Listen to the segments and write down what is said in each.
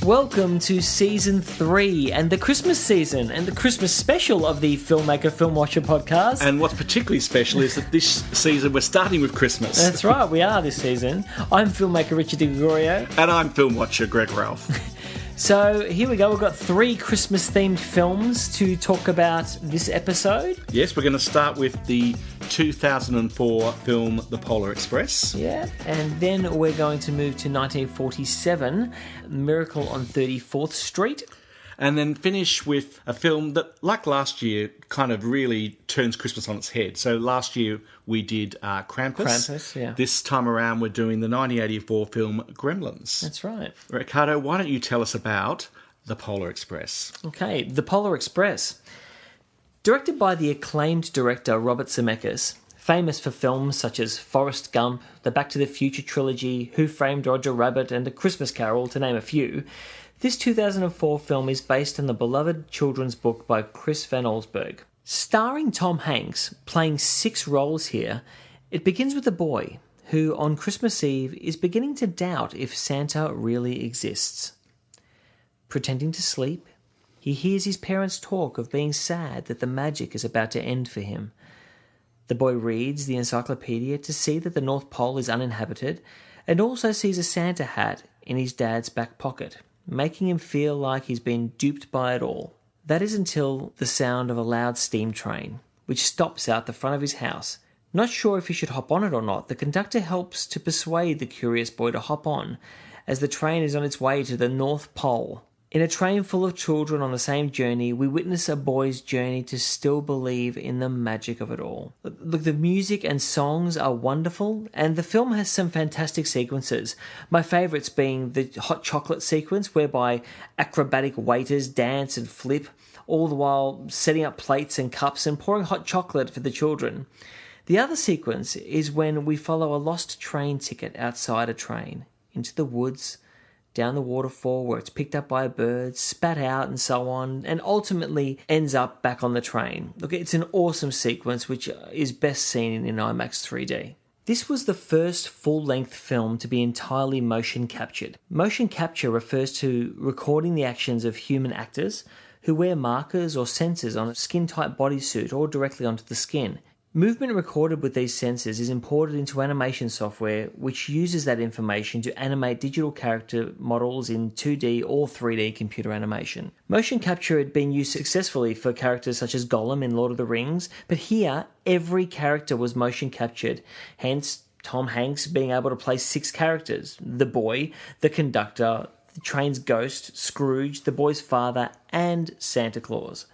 Welcome to Season 3 and the Christmas season and the Christmas special of the Filmmaker Film Watcher podcast. And what's particularly special is that this season we're starting with Christmas. That's right, we are this season. I'm filmmaker Richard Di Gregorio. And I'm film watcher Greg Ralph. So here we go, we've got 3 Christmas-themed films to talk about this episode. Yes, we're going to start with the 2004 film The Polar Express. Yeah, and then we're going to move to 1947, Miracle on 34th Street. And then finish with a film that, like last year, kind of really turns Christmas on its head. So last year we did Krampus. Krampus, yeah. This time around we're doing the 1984 film Gremlins. That's right. Ricardo, why don't you tell us about The Polar Express? Okay, The Polar Express. Directed by the acclaimed director Robert Zemeckis, famous for films such as Forrest Gump, the Back to the Future trilogy, Who Framed Roger Rabbit, and A Christmas Carol, to name a few, this 2004 film is based on the beloved children's book by Chris Van Allsburg. Starring Tom Hanks, playing 6 roles here, it begins with a boy who, on Christmas Eve, is beginning to doubt if Santa really exists. Pretending to sleep, he hears his parents talk of being sad that the magic is about to end for him. The boy reads the encyclopedia to see that the North Pole is uninhabited, and also sees a Santa hat in his dad's back pocket, making him feel like he's been duped by it all. That is until the sound of a loud steam train, which stops out the front of his house. Not sure if he should hop on it or not, the conductor helps to persuade the curious boy to hop on, as the train is on its way to the North Pole. In a train full of children on the same journey, we witness a boy's journey to still believe in the magic of it all. Look, the music and songs are wonderful, and the film has some fantastic sequences. My favourites being the hot chocolate sequence, whereby acrobatic waiters dance and flip, all the while setting up plates and cups and pouring hot chocolate for the children. The other sequence is when we follow a lost train ticket outside a train, into the woods, down the waterfall where it's picked up by a bird, spat out and so on, and ultimately ends up back on the train. Look, it's an awesome sequence which is best seen in IMAX 3D. This was the first full-length film to be entirely motion captured. Motion capture refers to recording the actions of human actors who wear markers or sensors on a skin-tight bodysuit or directly onto the skin. Movement recorded with these sensors is imported into animation software, which uses that information to animate digital character models in 2D or 3D computer animation. Motion capture had been used successfully for characters such as Gollum in Lord of the Rings, but here, every character was motion captured, hence Tom Hanks being able to play 6 characters: the boy, the conductor, the train's ghost, Scrooge, the boy's father, and Santa Claus.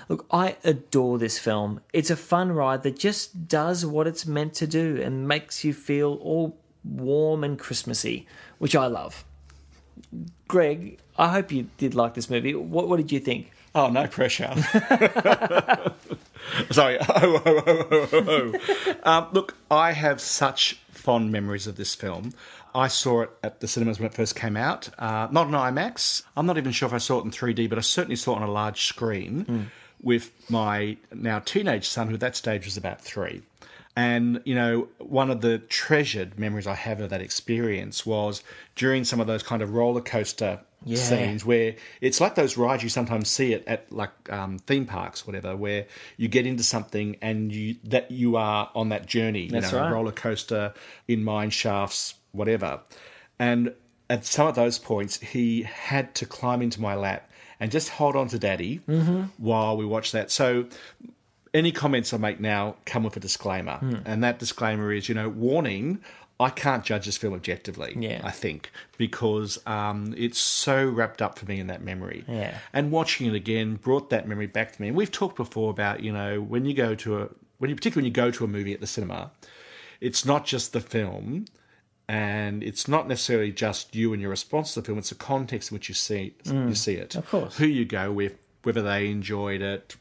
Look, I adore this film. It's a fun ride that just does what it's meant to do and makes you feel all warm and Christmassy, which I love. Greg, I hope you did like this movie. What did you think? Oh, no pressure. Sorry. Look, I have such fond memories of this film. I saw it at the cinemas when it first came out. Not on IMAX. I'm not even sure if I saw it in 3D, but I certainly saw it on a large screen with my now teenage son, who at that stage was about 3. And, you know, one of the treasured memories I have of that experience was during some of those kind of roller coaster scenes where it's like those rides you sometimes see at like theme parks, whatever, where you get into something and you are on that journey, That's right. roller coaster, in mine shafts, whatever. And at some of those points, he had to climb into my lap and just hold on to Daddy while we watch that. So any comments I make now come with a disclaimer. And that disclaimer is, warning, I can't judge this film objectively, I think, because it's so wrapped up for me in that memory. Yeah. And watching it again brought that memory back to me. And we've talked before about, particularly when you go to a movie at the cinema, it's not just the film, and it's not necessarily just you and your response to the film. It's the context in which you see it. Of course. Who you go with, whether they enjoyed it,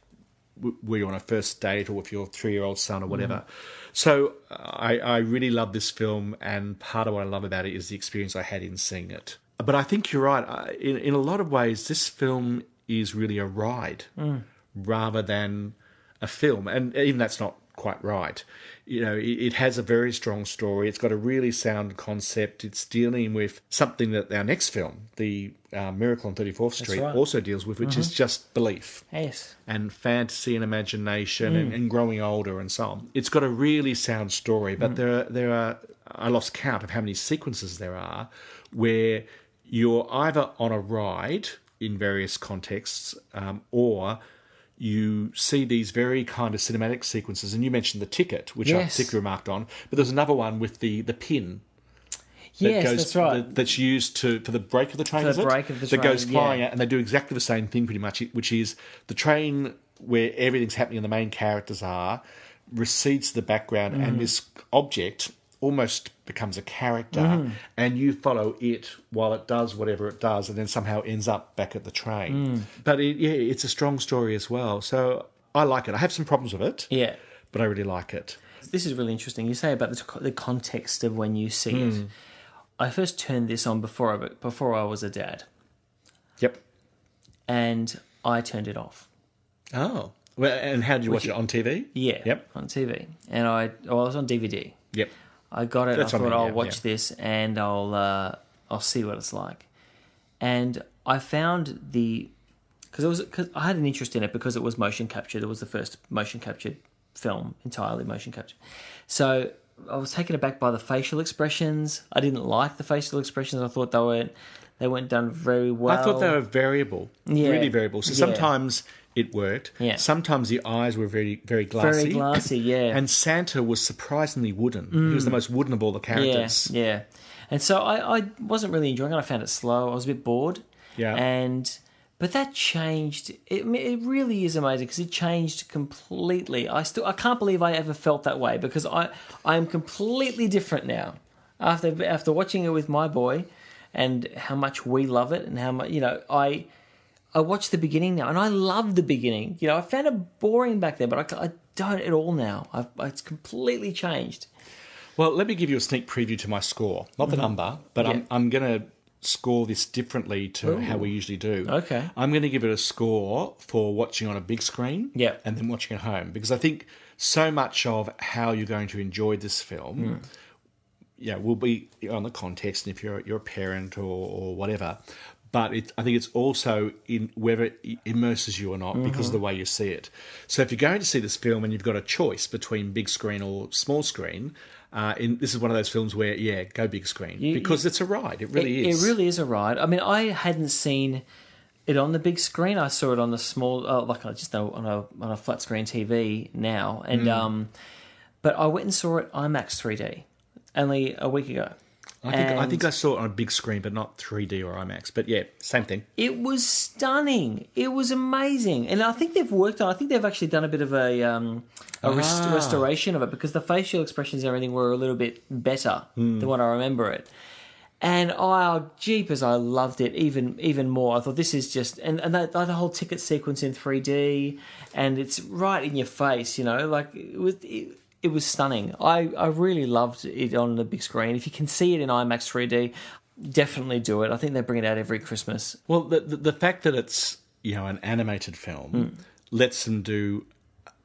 were you on a first date or with your 3-year-old son or whatever. So I really love this film, and part of what I love about it is the experience I had in seeing it. But I think you're right. In a lot of ways, this film is really a ride rather than a film. And even that's not quite right. You know, it has a very strong story. It's got a really sound concept. It's dealing with something that our next film, the Miracle on 34th Street, right. also deals with, which is just belief. Yes. And fantasy and imagination and growing older and so on. It's got a really sound story, but there are I lost count of how many sequences there are where you're either on a ride in various contexts or you see these very kind of cinematic sequences. And you mentioned the ticket, which I particularly remarked on, but there's another one with the pin. That's right. That's used for the brake of the train, For the brake of the train, that goes flying out, and they do exactly the same thing pretty much, which is the train where everything's happening and the main characters are, recedes to the background, and this object almost becomes a character, and you follow it while it does whatever it does, and then somehow ends up back at the train. But it's a strong story as well, so I like it. I have some problems with it, but I really like it. This is really interesting. You say about the context of when you see it. I first turned this on before I was a dad. Yep. And I turned it off. Oh. Well, and how did you watch it? On TV? Yeah. Yep. On TV. And I was on DVD. Yep. I got it. That's I thought I'll watch this and I'll see what it's like. And I found because I had an interest in it because it was motion captured. It was the first motion captured film, entirely motion captured. So I was taken aback by the facial expressions. I didn't like the facial expressions. I thought they weren't done very well. I thought they were variable, really variable. So sometimes it worked. Yeah. Sometimes the eyes were very, very glassy. Very glassy, yeah. And Santa was surprisingly wooden. He was the most wooden of all the characters. Yeah. And so I wasn't really enjoying it. I found it slow. I was a bit bored. Yeah. But that changed. It really is amazing because it changed completely. I can't believe I ever felt that way because I am completely different now after watching it with my boy and how much we love it and how much I watched the beginning now and I love the beginning. I found it boring back then, but I don't at all now. It's completely changed. Well, let me give you a sneak preview to my score. Not the number, but I'm going to score this differently to how we usually do. Okay. I'm going to give it a score for watching on a big screen and then watching at home because I think so much of how you're going to enjoy this film will be on the context and if you're a parent or whatever. But I think it's also in whether it immerses you or not because of the way you see it. So if you're going to see this film and you've got a choice between big screen or small screen, this is one of those films where, go big screen because it's a ride. It really is. It really is a ride. I mean, I hadn't seen it on the big screen. I saw it on the small, on a flat screen TV now. And but I went and saw it IMAX 3D only a week ago. I think I saw it on a big screen, but not 3D or IMAX. But same thing. It was stunning. It was amazing, and I think they've worked on. I think they've actually done a bit of a restoration of it because the facial expressions and everything were a little bit better than what I remember it. And jeepers, I loved it even more. I thought this is just and the whole ticket sequence in 3D, and it's right in your face. Like it was. It was stunning. I really loved it on the big screen. If you can see it in IMAX 3D, definitely do it. I think they bring it out every Christmas. Well, the fact that it's an animated film lets them do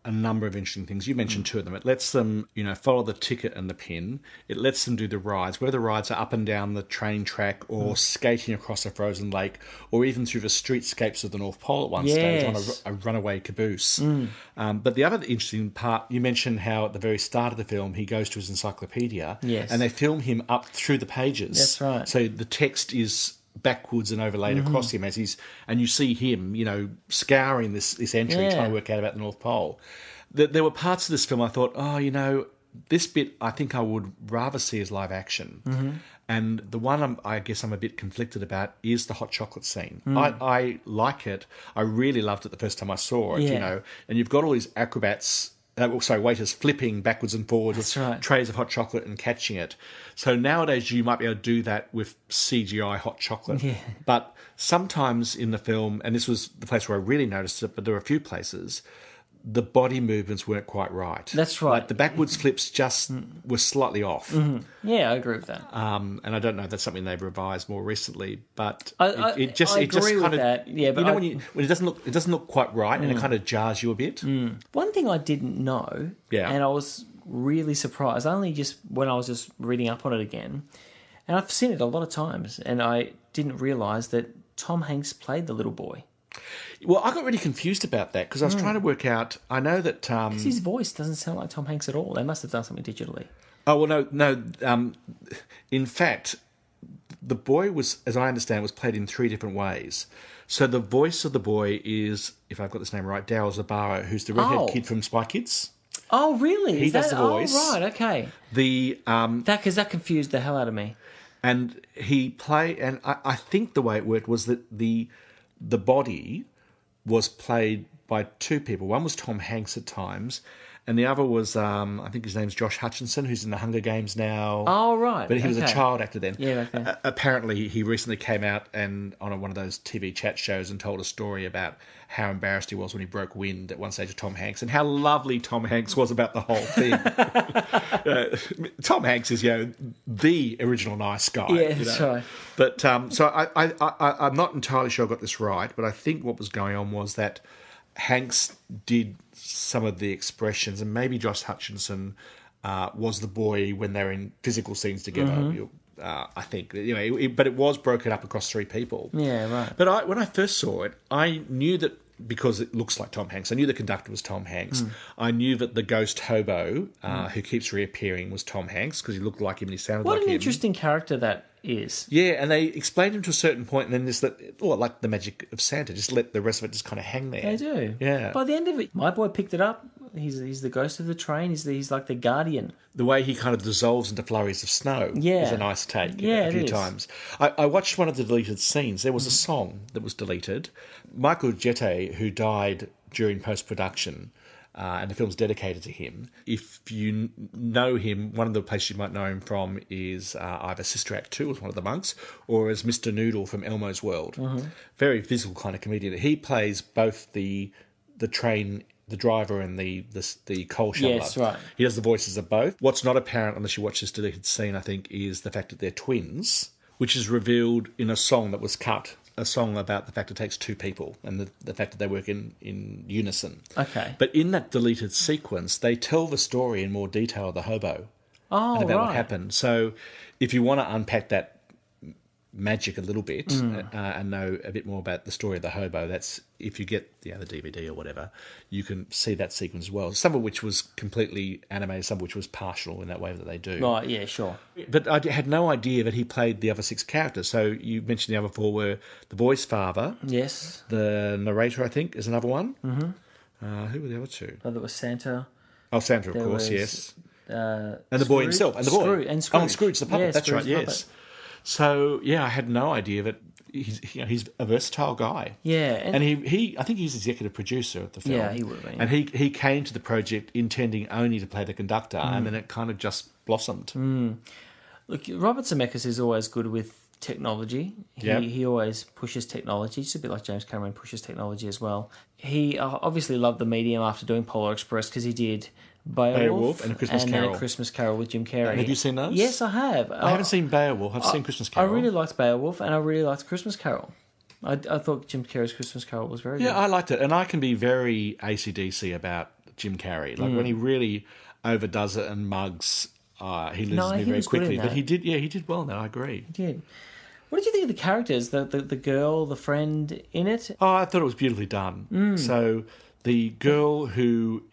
a number of interesting things. You mentioned two of them. It lets them, follow the ticket and the pin. It lets them do the rides, whether the rides are up and down the train track or skating across a frozen lake or even through the streetscapes of the North Pole at one stage on a runaway caboose. But the other interesting part, you mentioned how at the very start of the film he goes to his encyclopedia and they film him up through the pages. That's right. So the text is backwards and overlaid across him and you see him, scouring this entry, trying to work out about the North Pole. There were parts of this film I thought, this bit I think I would rather see as live action. And the one I guess I'm a bit conflicted about is the hot chocolate scene. I like it. I really loved it the first time I saw it, and you've got all these acrobats waiters flipping backwards and forwards with trays of hot chocolate and catching it. So nowadays you might be able to do that with CGI hot chocolate. Yeah. But sometimes in the film, and this was the place where I really noticed it, but there were a few places, the body movements weren't quite right. That's right. Like the backwards flips just were slightly off. Yeah, I agree with that. And I don't know if that's something they've revised more recently, but I agree with kind of, that. Yeah, but when it doesn't look quite right, and it kind of jars you a bit. One thing I didn't know, and I was really surprised, only just when I was just reading up on it again, and I've seen it a lot of times, and I didn't realise that Tom Hanks played the little boy. Well, I got really confused about that because I was trying to work out. I know that his voice doesn't sound like Tom Hanks at all. They must have done something digitally. Oh well, no. In fact, the boy was, as I understand, was played in 3 different ways. So the voice of the boy is, if I've got this name right, Daryl Zabara, who's the redhead kid from Spy Kids. Oh, really? He does the voice. Oh, right, okay. Because that confused the hell out of me. And I think the way it worked was that the body was played by 2 people. One was Tom Hanks at times, and the other was, I think his name's Josh Hutcherson, who's in the Hunger Games now. Oh, right. But he was a child actor then. Yeah, okay. Apparently, he recently came out and on one of those TV chat shows and told a story about how embarrassed he was when he broke wind at one stage of Tom Hanks and how lovely Tom Hanks was about the whole thing. Tom Hanks is, the original nice guy. Yeah, that's right. But so I'm not entirely sure I got this right, but I think what was going on was that Hanks did some of the expressions, and maybe Josh Hutcherson was the boy when they're in physical scenes together. I think, but it was broken up across 3 people. Yeah, right. But when I first saw it, I knew that because it looks like Tom Hanks. I knew the conductor was Tom Hanks. I knew that the ghost hobo who keeps reappearing was Tom Hanks because he looked like him and he sounded like him. What an interesting character that is. Yeah, and they explained him to a certain point, and then there's like the magic of Santa, just let the rest of it just kind of hang there. They do. Yeah. By the end of it, my boy picked it up. He's the ghost of the train. He's like the guardian. The way he kind of dissolves into flurries of snow is a nice take a few times. I watched one of the deleted scenes. There was a song that was deleted. Michael Jette, who died during post-production, and the film's dedicated to him. If you know him, one of the places you might know him from is either Sister Act 2 as one of the monks, or as Mr. Noodle from Elmo's World. Very physical kind of comedian. He plays both the train, the driver, and the coal shoveler. Yes, right. He does the voices of both. What's not apparent, unless you watch this deleted scene, I think, is the fact that they're twins, which is revealed in a song that was cut. A song about the fact it takes 2 people and the fact that they work in unison. Okay. But in that deleted sequence, they tell the story in more detail of the hobo and about what happened. So if you want to unpack that magic a little bit and know a bit more about the story of the hobo, that's if you get the DVD or whatever, you can see that sequence as well. Some of which was completely animated, some of which was partial in that way that they do. Right, yeah, sure. But I had no idea that he played the other 6 characters. So you mentioned the other 4 were the boy's father. Yes. The narrator, I think, is another one. Who were the other 2? Oh, there was Santa. Oh, Santa, of course, yes. And the boy himself. And the boy. And Scrooge. Oh, Scrooge the puppet. Yeah, that's Scrooge right, yes. Puppet. So, yeah, I had no idea that he's a versatile guy. Yeah. And he I think he's executive producer of the film. Yeah, he would have been. And he came to the project intending only to play the conductor, and then it kind of just blossomed. Look, Robert Zemeckis is always good with technology. He always pushes technology. It's a bit like James Cameron pushes technology as well. He obviously loved the medium after doing Polar Express because he did Beowulf and A Christmas Carol. And A Christmas Carol with Jim Carrey. Have you seen those? Yes, I have. I haven't seen Beowulf. I've seen Christmas Carol. I really liked Beowulf and I really liked Christmas Carol. I thought Jim Carrey's Christmas Carol was very good. Yeah, I liked it. And I can be very AC/DC about Jim Carrey. Like when he really overdoes it and mugs, he loses me very quickly. But he did well now, I agree. He did. What did you think of the characters? The girl, the friend in it? Oh, I thought it was beautifully done. So the girl who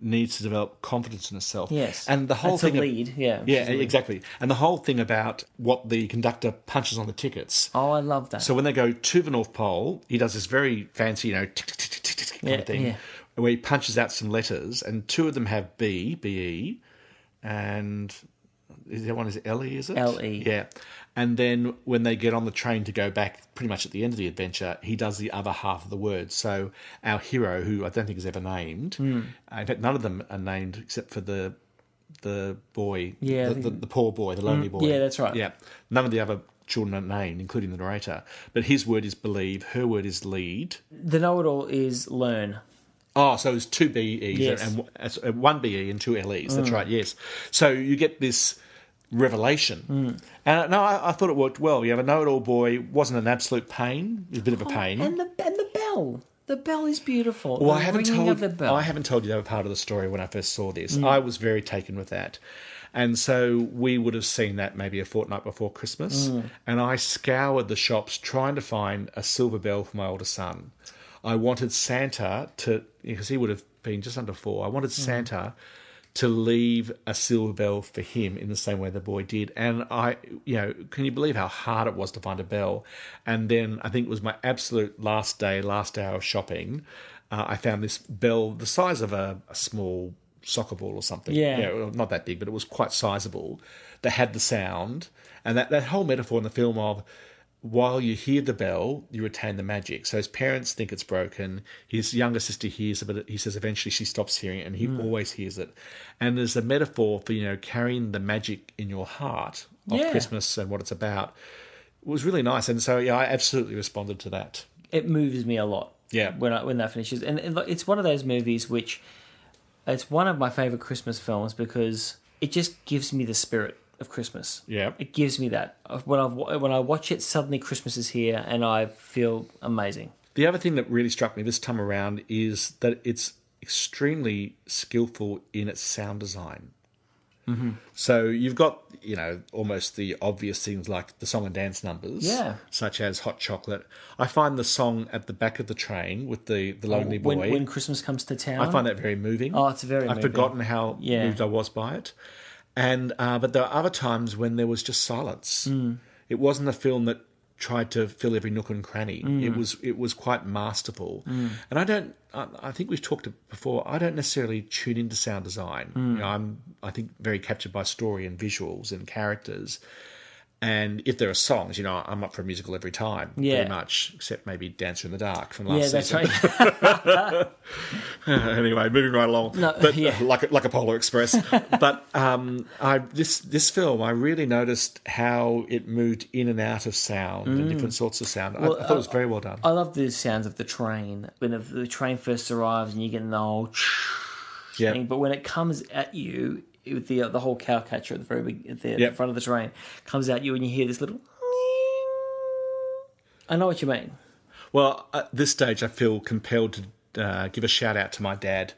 needs to develop confidence in herself. Yes. And the whole thing... lead, yeah. Yeah, exactly. And the whole thing about what the conductor punches on the tickets. Oh, I love that. So when they go to the North Pole, he does this very fancy, tick, tick, tick, tick, tick kind of thing, where he punches out some letters, and 2 of them have B, B-E, and the other one is L-E, is it? L-E. Yeah. And then when they get on the train to go back pretty much at the end of the adventure, he does the other half of the word. So our hero, who I don't think is ever named, in fact, none of them are named except for the boy, the poor boy, the lonely boy. Yeah, that's right. Yeah. None of the other children are named, including the narrator. But his word is believe, her word is lead. The know-it-all is learn. Oh, so it's two BEs Yes. and one BE and two LEs. That's right, yes. So you get this revelation. And no, I thought it worked well. You have a know-it-all boy, wasn't an absolute pain. It was a bit of a pain. And the bell. The bell is beautiful. Well, the ringing of the bell. I haven't told you that part of the story when I first saw this. I was very taken with that. And so we would have seen that maybe a fortnight before Christmas. And I scoured the shops trying to find a silver bell for my older son. I wanted Santa to, because he would have been just under 4, I wanted Santa to leave a silver bell for him in the same way the boy did. And can you believe how hard it was to find a bell? And then I think it was my absolute last hour of shopping. I found this bell the size of a small soccer ball or something. Yeah. Not that big, but it was quite sizable, that had the sound. And that whole metaphor in the film of, while you hear the bell, you retain the magic. So his parents think it's broken. His younger sister hears it, but he says eventually she stops hearing it, and he always hears it. And there's a metaphor for, carrying the magic in your heart of Christmas and what it's about. It was really nice. And so, I absolutely responded to that. It moves me a lot. Yeah. When that finishes. And it's one of those movies which, it's one of my favourite Christmas films because it just gives me the spirit of Christmas. Yeah. It gives me that. When I watch it, suddenly Christmas is here and I feel amazing. The other thing that really struck me this time around is that it's extremely skillful in its sound design. Mm-hmm. So you've got, almost the obvious things like the song and dance numbers, such as Hot Chocolate. I find the song at the back of the train with the lonely boy. When Christmas Comes to Town. I find that very moving. Oh, it's very moving. I've forgotten how moved I was by it. And but there are other times when there was just silence. It wasn't a film that tried to fill every nook and cranny. It was quite masterful. And I think we've talked before, I don't necessarily tune into sound design. I'm, I think, very captured by story and visuals and characters. And if there are songs, I'm up for a musical every time, pretty much, except maybe Dancer in the Dark from last season. That's right. Anyway, moving right along, like a Polar Express. But this film, I really noticed how it moved in and out of sound and different sorts of sound. I thought it was very well done. I love the sounds of the train. When the train first arrives and you get the whole thing, but when it comes at you, with the whole cow catcher at the very at the front of the train comes at you and you hear this little. I know what you mean. Well, at this stage, I feel compelled to give a shout out to my dad,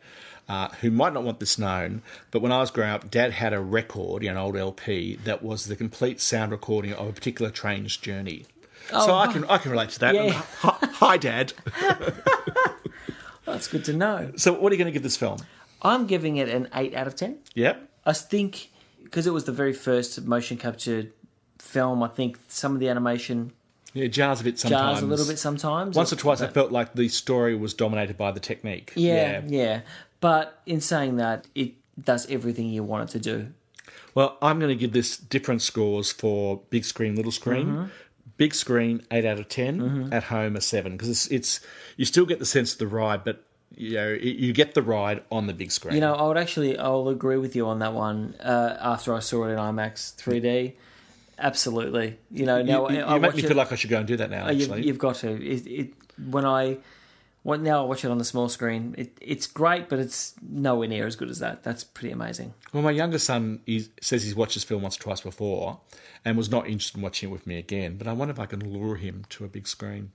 who might not want this known, but when I was growing up, Dad had a record, an old LP, that was the complete sound recording of a particular train's journey. So I can relate to that. Yeah. Hi, Dad. That's good to know. So what are you going to give this film? I'm giving it an 8 out of 10. Yep. I think, because it was the very first motion capture film, I think some of the animation jars a bit sometimes. Jars a little bit sometimes. Once or twice I felt like the story was dominated by the technique. Yeah. But in saying that, it does everything you want it to do. Well, I'm going to give this different scores for big screen, little screen. Big screen, 8 out of 10. At home, a 7. Because it's you still get the sense of the ride, but you get the ride on the big screen. I'll agree with you on that one. After I saw it in IMAX 3D, absolutely. Now you make me feel like I should go and do that now. Actually, you've got to. Now I watch it on the small screen. It's great, but it's nowhere near as good as that. That's pretty amazing. Well, my younger son says he's watched this film once or twice before, and was not interested in watching it with me again. But I wonder if I can lure him to a big screen.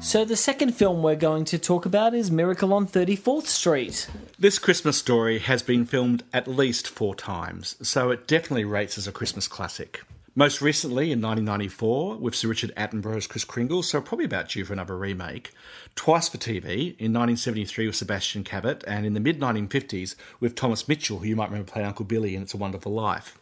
So the second film we're going to talk about is Miracle on 34th Street. This Christmas story has been filmed at least 4 times, so it definitely rates as a Christmas classic. Most recently, in 1994, with Sir Richard Attenborough's Kris Kringle, so probably about due for another remake. Twice for TV, in 1973 with Sebastian Cabot, and in the mid-1950s with Thomas Mitchell, who you might remember playing Uncle Billy in It's a Wonderful Life.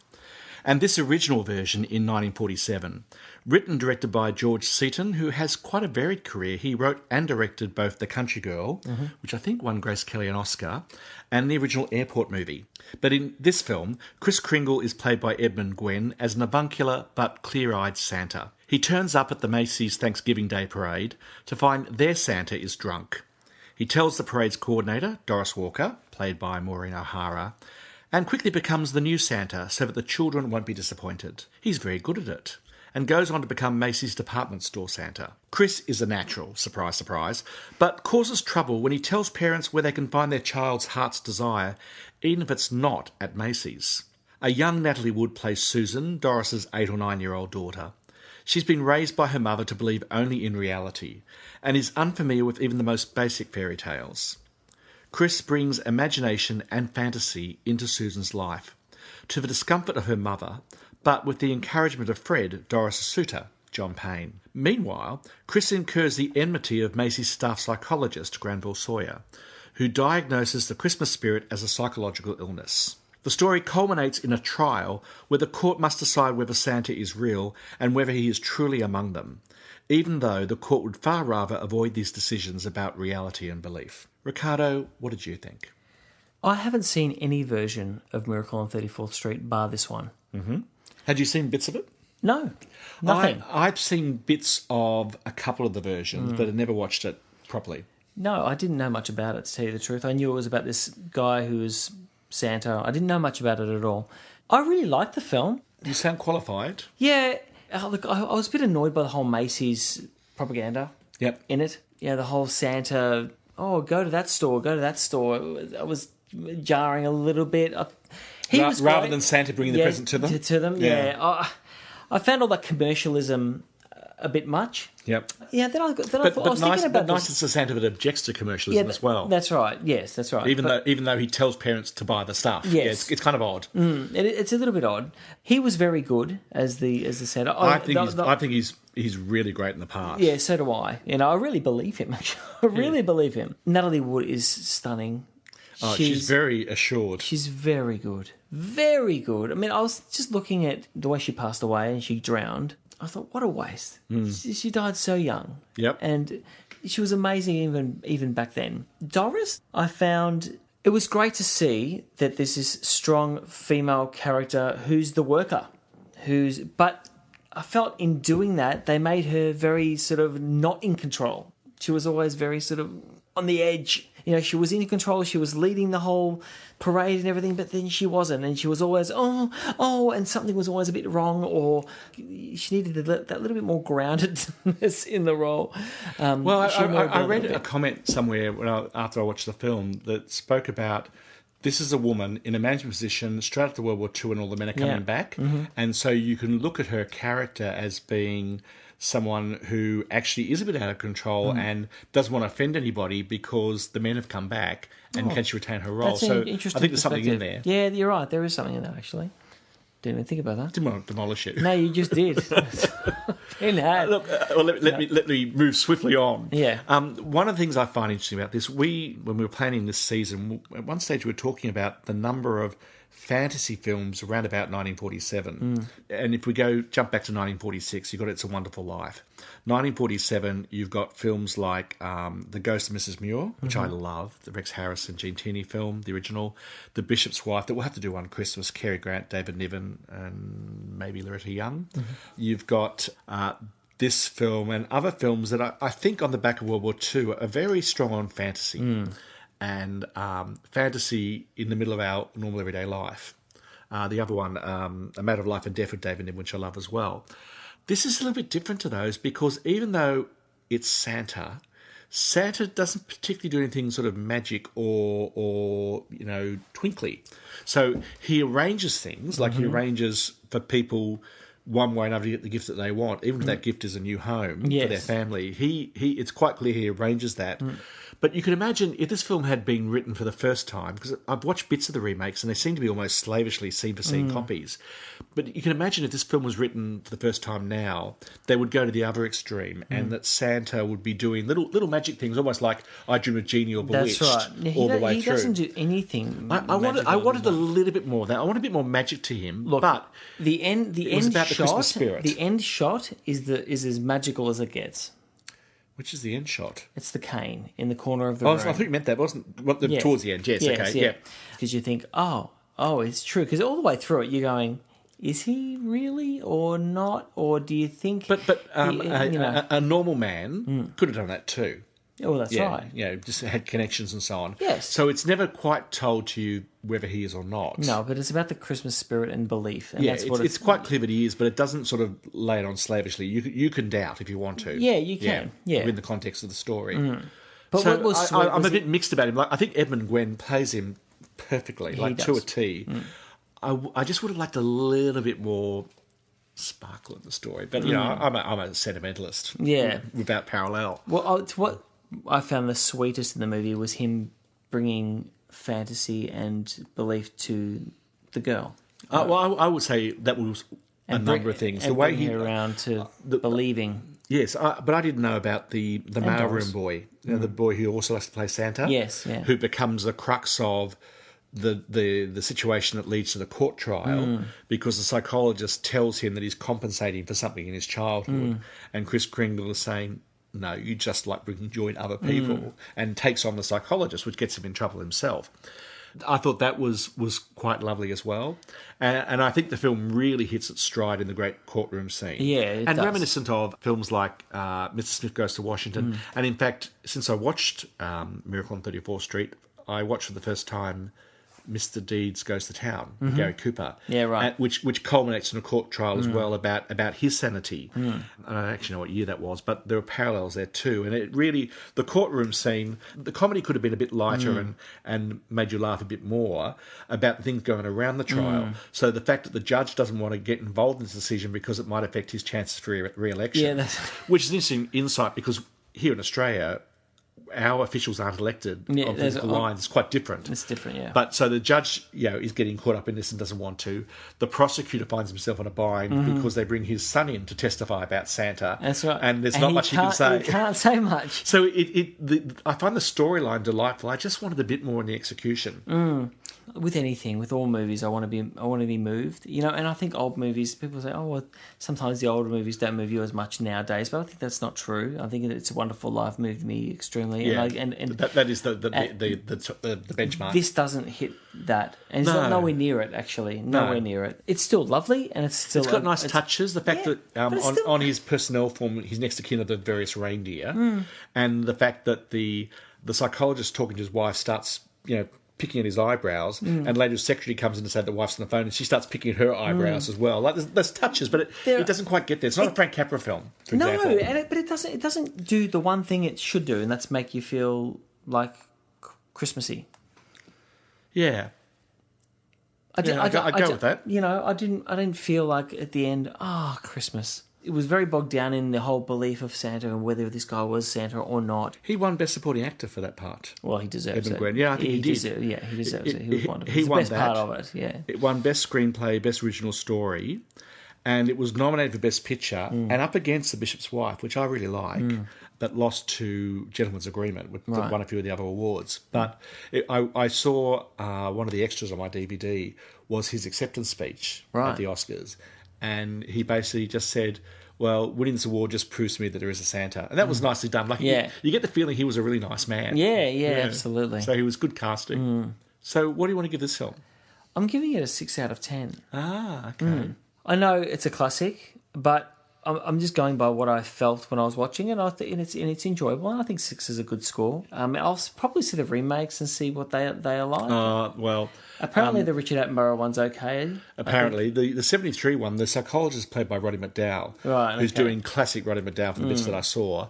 And this original version in 1947. Written and directed by George Seaton, who has quite a varied career. He wrote and directed both The Country Girl, which I think won Grace Kelly an Oscar, and the original Airport movie. But in this film, Kris Kringle is played by Edmund Gwenn as an avuncular but clear-eyed Santa. He turns up at the Macy's Thanksgiving Day Parade to find their Santa is drunk. He tells the parade's coordinator, Doris Walker, played by Maureen O'Hara, and quickly becomes the new Santa so that the children won't be disappointed. He's very good at it. and goes on to become Macy's department store Santa. Chris is a natural, surprise, surprise, but causes trouble when he tells parents where they can find their child's heart's desire, even if it's not at Macy's. A young Natalie Wood plays Susan, Doris's 8 or 9-year-old daughter. She's been raised by her mother to believe only in reality, and is unfamiliar with even the most basic fairy tales. Chris brings imagination and fantasy into Susan's life, to the discomfort of her mother, but with the encouragement of Fred, Doris' suitor, John Payne. Meanwhile, Chris incurs the enmity of Macy's staff psychologist, Granville Sawyer, who diagnoses the Christmas spirit as a psychological illness. The story culminates in a trial where the court must decide whether Santa is real and whether he is truly among them, even though the court would far rather avoid these decisions about reality and belief. Ricardo, what did you think? I haven't seen any version of Miracle on 34th Street bar this one. Mm-hmm. Had you seen bits of it? No, nothing. I've seen bits of a couple of the versions, but I never watched it properly. No, I didn't know much about it, to tell you the truth. I knew it was about this guy who was Santa. I didn't know much about it at all. I really liked the film. You sound qualified. Yeah, look, I was a bit annoyed by the whole Macy's propaganda in it. Yeah, the whole Santa, go to that store, go to that store. I was jarring a little bit. Rather than Santa bringing the present to them? To them, yeah. I found all that commercialism a bit much. Yep. Yeah, then I was thinking about but nice it's a Santa that objects to commercialism as well. That's right. Yes, that's right. Even though he tells parents to buy the stuff. Yes. It's kind of odd. It's a little bit odd. He was very good as the Santa. I think he's really great in the part. Yeah, so do I. I really believe him. I really believe him. Natalie Wood is stunning. She's very assured. She's very good. Very good. I mean, I was just looking at the way she passed away and she drowned. I thought, what a waste. She died so young. Yep. And she was amazing even back then. Doris, I found it was great to see that there's this strong female character who's the worker. But I felt in doing that, they made her very sort of not in control. She was always very sort of on the edge. She was in control. She was leading the whole parade and everything, but then she wasn't. And she was always, and something was always a bit wrong, or she needed that little bit more groundedness in the role. I read a comment somewhere after I watched the film that spoke about this is a woman in a management position straight after World War II and all the men are coming back. Mm-hmm. And so you can look at her character as being someone who actually is a bit out of control and doesn't want to offend anybody because the men have come back, and can she retain her role? That's an interesting I think there's something in there. Yeah, you're right. There is something in there, actually. Didn't even think about that. Didn't want to demolish it. No, you just did. Let me move swiftly on. Yeah. One of the things I find interesting about this, when we were planning this season, at one stage we were talking about the number of fantasy films around about 1947. And if we jump back to 1946, you've got It's a Wonderful Life. 1947, you've got films like The Ghost of Mrs. Muir, which I love, the Rex Harrison, Gene Tierney film, the original, The Bishop's Wife, that we'll have to do on Christmas, Cary Grant, David Niven, and maybe Loretta Young. You've got this film and other films that I think on the back of World War II are very strong on fantasy. And fantasy in the middle of our normal everyday life. The other one, A Matter of Life and Death with David Niven, which I love as well. This is a little bit different to those because even though it's Santa doesn't particularly do anything sort of magic or twinkly. So he arranges things, like he arranges for people one way or another to get the gift that they want, even if that gift is a new home for their family. It's quite clear he arranges that. But you can imagine if this film had been written for the first time, because I've watched bits of the remakes and they seem to be almost slavishly scene-for-scene copies. But you can imagine if this film was written for the first time now, they would go to the other extreme and that Santa would be doing little magic things, almost like I Dream of Jeannie or Bewitched, all the way through. He doesn't do anything. I wanted a little bit more of that. I wanted a bit more magic to him. Look, but the end about the shot, Christmas spirit. The end shot is as magical as it gets. Which is the end shot? It's the cane in the corner of the room. I thought you meant that, wasn't towards the end. Yes, okay, yeah. Because you think, oh, it's true. Because all the way through it, you're going, is he really or not? Or do you think... But a normal man could have done that too. Oh, that's right. Just had connections and so on. Yes. So it's never quite told to you whether he is or not. No, but it's about the Christmas spirit and belief. And Yeah, that's what it's quite clear that he is, but it doesn't sort of lay it on slavishly. You can doubt if you want to. Yeah, you can. Yeah. Within the context of the story. But so what was sweet I'm was a bit mixed about him. Like, I think Edmund Gwenn plays him perfectly, like to a T. I just would have liked a little bit more sparkle in the story. But, I'm a sentimentalist. Yeah. Without parallel. Well, it's what I found the sweetest in the movie was him bringing fantasy and belief to the girl. Well, I would say that was a number of things. And the way bringing he her around to believing. Yes, but I didn't know about the mailroom boy, the boy who also has to play Santa. Yes, yeah. Who becomes the crux of the situation that leads to the court trial because the psychologist tells him that he's compensating for something in his childhood, and Chris Kringle is saying, no, you just like bringing joy in other people, and takes on the psychologist, which gets him in trouble himself. I thought that was quite lovely as well. And I think the film really hits its stride in the great courtroom scene. Yeah, it and does. reminiscent of films like Mr. Smith Goes to Washington. And in fact, since I watched Miracle on 34th Street, I watched for the first time Mr. Deeds Goes to Town, Gary Cooper. Yeah, right. Which culminates in a court trial as well about his sanity. I don't actually know what year that was, but there are parallels there too. And it really, the courtroom scene, the comedy could have been a bit lighter and made you laugh a bit more about the things going around the trial. So the fact that the judge doesn't want to get involved in this decision because it might affect his chances for re-election, which is an interesting insight because here in Australia, our officials aren't elected on political lines. It's quite different. It's different, yeah. But so the judge, is getting caught up in this and doesn't want to. The prosecutor finds himself in a bind because they bring his son in to testify about Santa. That's right. And there's not much he can say. He can't say much. So I find the storyline delightful. I just wanted a bit more in the execution. With anything, with all movies, I want to be moved. And I think old movies, people say, oh, well, sometimes the older movies don't move you as much nowadays, but I think that's not true. I think It's a Wonderful Life moved me extremely. Yeah, and that is the benchmark. This doesn't hit that, and it's not nowhere near it. Actually, nowhere near it. It's still lovely, and it's got nice touches. The fact that on his personnel form, he's next to kin of the various reindeer, and the fact that the psychologist talking to his wife starts, picking at his eyebrows, and later his secretary comes in to say the wife's on the phone, and she starts picking at her eyebrows as well. Like there's touches, but it doesn't quite get there. It's not a Frank Capra film, for example. No, but it doesn't do the one thing it should do, and that's make you feel like Christmassy. Yeah. I go with that. I didn't feel like at the end, Christmas. It was very bogged down in the whole belief of Santa and whether this guy was Santa or not. He won Best Supporting Actor for that part. Well, he deserves Edmund it. Gwenn. Yeah, I think he did. He deserves it. He was wonderful. He won the best that. part of it, yeah. It won Best Screenplay, Best Original Story, and it was nominated for Best Picture, and up against The Bishop's Wife, which I really like, but lost to Gentleman's Agreement, which won a few of the other awards. But I saw one of the extras on my DVD was his acceptance speech at the Oscars, and he basically just said, well, winning this award just proves to me that there is a Santa. And that was nicely done. Like, you get the feeling he was a really nice man. Yeah, absolutely. So he was good casting. So what do you want to give this film? I'm giving it a 6 out of 10. Ah, okay. I know it's a classic, but I'm just going by what I felt when I was watching it, and it's enjoyable. And I think 6 is a good score. I'll probably see the remakes and see what they are like. Well, apparently the Richard Attenborough one's okay. Apparently, the 73 one, the psychologist played by Roddy McDowall, who's doing classic Roddy McDowall for the bits that I saw.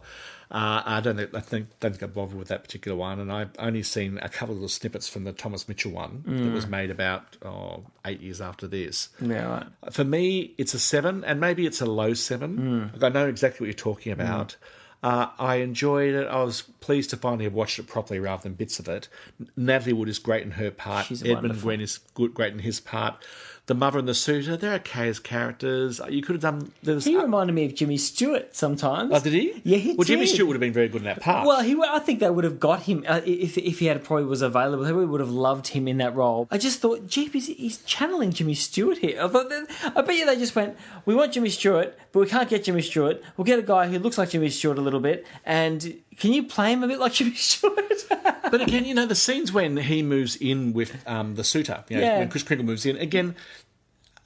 I don't think I bothered with that particular one, and I've only seen a couple of little snippets from the Thomas Mitchell one that was made about 8 years after this. Yeah, right. For me, it's a 7, and maybe it's a low 7. Like, I know exactly what you're talking about. I enjoyed it. I was pleased to finally have watched it properly rather than bits of it. Natalie Wood is great in her part. Edmund Gwenn is great in his part. The mother and the suitor, they're okay as characters. You could have done... He reminded me of Jimmy Stewart sometimes. Oh, did he? Yeah, he did. Well, Jimmy Stewart would have been very good in that part. Well, I think they would have got him, if he had probably was available, they would have loved him in that role. I just thought, gee, he's channeling Jimmy Stewart here. I bet you they just went, we want Jimmy Stewart, but we can't get Jimmy Stewart. We'll get a guy who looks like Jimmy Stewart a little bit, and can you play him a bit like Jimmy Stewart? But again, the scenes when he moves in with the suitor, when Chris Kringle moves in, again...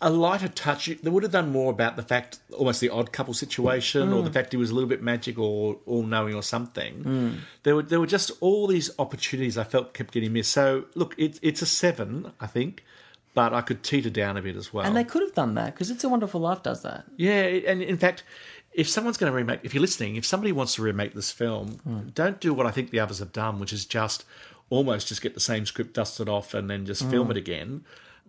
a lighter touch. They would have done more about the fact, almost the odd couple situation, or the fact he was a little bit magic or all-knowing or something. There were just all these opportunities I felt kept getting missed. So, look, it's a 7, I think, but I could teeter down a bit as well. And they could have done that, because It's a Wonderful Life does that. Yeah, and in fact, if someone's going to remake... If you're listening, if somebody wants to remake this film, don't do what I think the others have done, which is just get the same script dusted off and then just film it again.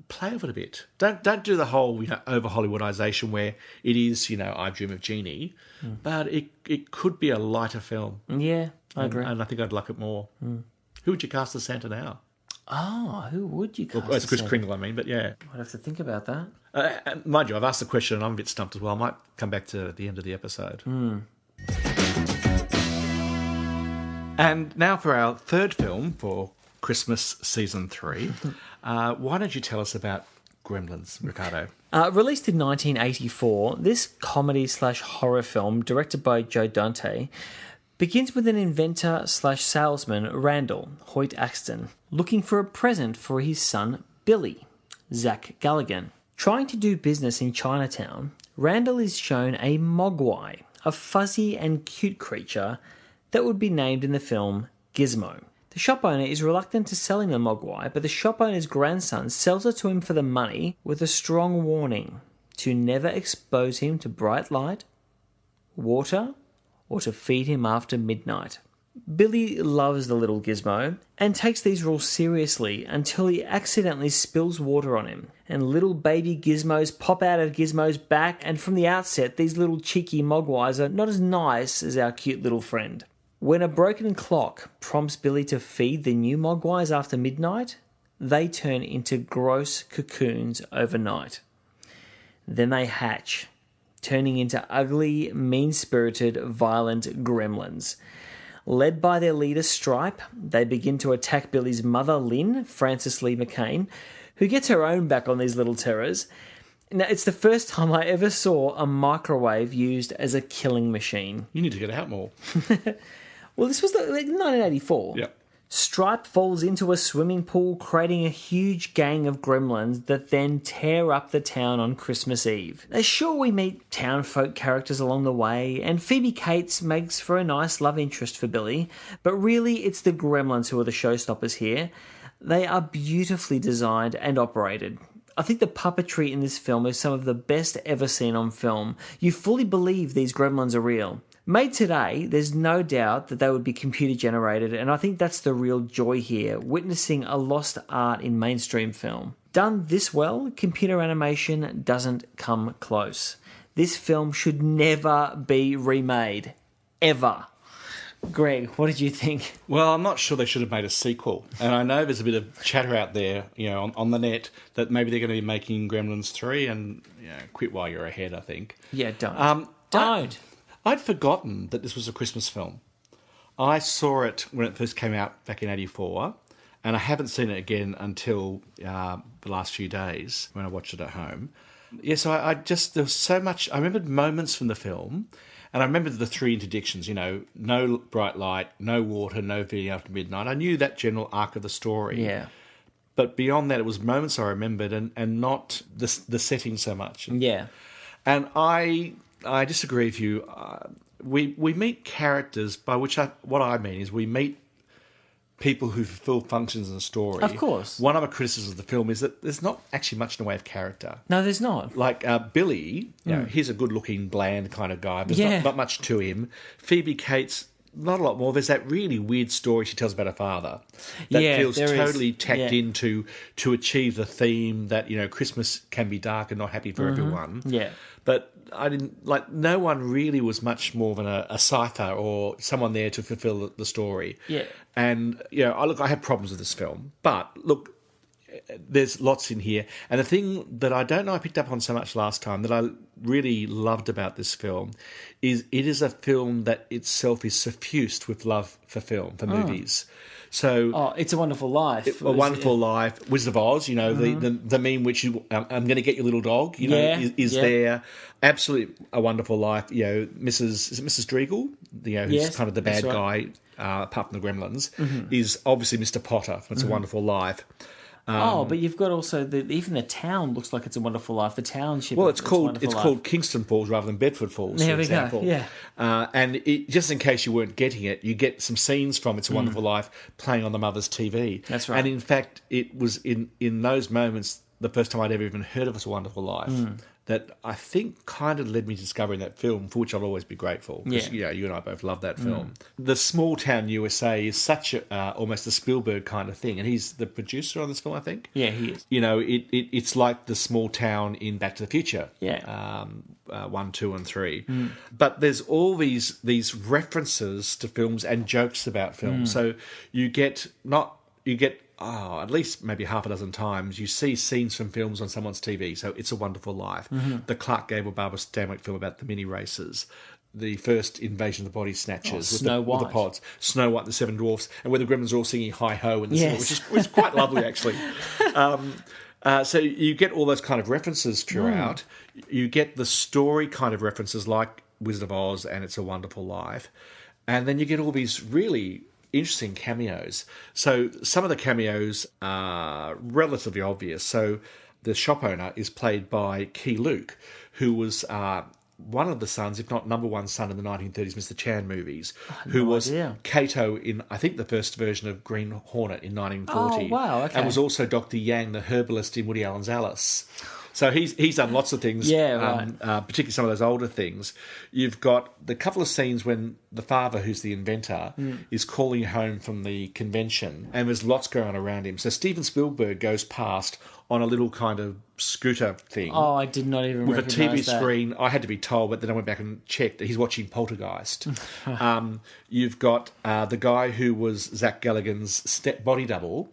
Play with it a bit. Don't do the whole over Hollywoodization where it is I Dream of Jeannie, but it could be a lighter film. Yeah, I agree. And I think I'd like it more. Who would you cast as Santa now? Oh, who would you cast? Well, it's Chris Kringle, I mean, but yeah. I'd have to think about that. Mind you, I've asked the question and I'm a bit stumped as well. I might come back to the end of the episode. And now for our third film for Christmas Season 3. Why don't you tell us about Gremlins, Ricardo? Released in 1984, this comedy/horror film, directed by Joe Dante, begins with an inventor/salesman, Randall Hoyt Axton, looking for a present for his son, Billy, Zach Galligan. Trying to do business in Chinatown, Randall is shown a mogwai, a fuzzy and cute creature that would be named in the film Gizmo. The shop owner is reluctant to sell him the mogwai, but the shop owner's grandson sells it to him for the money with a strong warning to never expose him to bright light, water, or to feed him after midnight. Billy loves the little Gizmo and takes these rules seriously until he accidentally spills water on him, and little baby Gizmos pop out of Gizmo's back, and from the outset these little cheeky mogwais are not as nice as our cute little friend. When a broken clock prompts Billy to feed the new mogwais after midnight, they turn into gross cocoons overnight. Then they hatch, turning into ugly, mean-spirited, violent gremlins. Led by their leader, Stripe, they begin to attack Billy's mother, Lynn, Frances Lee McCain, who gets her own back on these little terrors. Now, it's the first time I ever saw a microwave used as a killing machine. You need to get out more. Well, this was 1984. Yeah. Stripe falls into a swimming pool, creating a huge gang of gremlins that then tear up the town on Christmas Eve. Now, sure, we meet townfolk characters along the way, and Phoebe Cates makes for a nice love interest for Billy, but really it's the gremlins who are the showstoppers here. They are beautifully designed and operated. I think the puppetry in this film is some of the best ever seen on film. You fully believe these gremlins are real. Made today, there's no doubt that they would be computer generated, and I think that's the real joy here, witnessing a lost art in mainstream film. Done this well, computer animation doesn't come close. This film should never be remade. Ever. Greg, what did you think? Well, I'm not sure they should have made a sequel. And I know there's a bit of chatter out there, on the net, that maybe they're going to be making Gremlins 3, and quit while you're ahead, I think. Yeah, don't. Don't. I'd forgotten that this was a Christmas film. I saw it when it first came out back in 84, and I haven't seen it again until the last few days when I watched it at home. Yeah, so there was so much... I remembered moments from the film, and I remembered the 3 interdictions, no bright light, no water, no feeding after midnight. I knew that general arc of the story. Yeah. But beyond that, it was moments I remembered and not the setting so much. Yeah. And I disagree with you. We meet characters, by which what I mean is we meet people who fulfill functions in the story. Of course. One of the criticisms of the film is that there's not actually much in the way of character. No, there's not. Like Billy, he's a good-looking, bland kind of guy. There's not much to him. Phoebe Cates, not a lot more. There's that really weird story she tells about her father that feels totally tacked in to achieve the theme that Christmas can be dark and not happy for everyone. Yeah, but I didn't no one really was much more than a cipher or someone there to fulfill the story. Yeah, and I have problems with this film, but look, there's lots in here. And the thing that I don't know I picked up on so much last time that I really loved about this film is it is a film that itself is suffused with love for film, for movies. So, It's a Wonderful Life. A Wonderful Life, Wizard of Oz, the meme which I'm going to get your little dog, is there. Absolutely A Wonderful Life, Mrs. Dreagle, who's kind of the bad guy, apart from the Gremlins, is obviously Mr. Potter from It's a Wonderful Life. But you've got also even the town looks like It's a Wonderful Life. The township. Well, It's Wonderful it's Life. called Kingston Falls rather than Bedford Falls, There for we go, example. yeah. Just in case you weren't getting it, you get some scenes from It's a Wonderful Life playing on the mother's TV. That's right. And in fact, it was in those moments the first time I'd ever even heard of It's a Wonderful Life. That I think kind of led me to discovering that film, for which I'll always be grateful. Because, you and I both love that film. The small town USA is such almost a Spielberg kind of thing, and he's the producer on this film, I think. Yeah, he is. It's like the small town in Back to the Future. Yeah. 1, 2, and 3. But there's all these references to films and jokes about films. So you get at least maybe half a dozen times, you see scenes from films on someone's TV. So It's a Wonderful Life, the Clark Gable, Barbara Stanwyck film about the mini races, the first Invasion of the Body Snatchers with the pods, Snow White and the Seven Dwarfs, and where the Gremlins are all singing Hi Ho in the cinema, which is quite lovely, actually. So you get all those kind of references throughout. You get the story kind of references like Wizard of Oz and It's a Wonderful Life. And then you get all these really interesting cameos. So some of the cameos are relatively obvious. So the shop owner is played by Key Luke, who was one of the sons, if not number one son in the 1930s Mr. Chan movies, who was Kato in, I think, the first version of Green Hornet in 1940. Oh, wow, okay. And was also Dr. Yang, the herbalist in Woody Allen's Alice. So he's done lots of things, particularly some of those older things. You've got the couple of scenes when the father, who's the inventor, is calling home from the convention, and there's lots going on around him. So Steven Spielberg goes past on a little kind of scooter thing. Oh, I did not even with a TV that. screen. I had to be told, but then I went back and checked that he's watching Poltergeist. You've got the guy who was Zach Galligan's body double.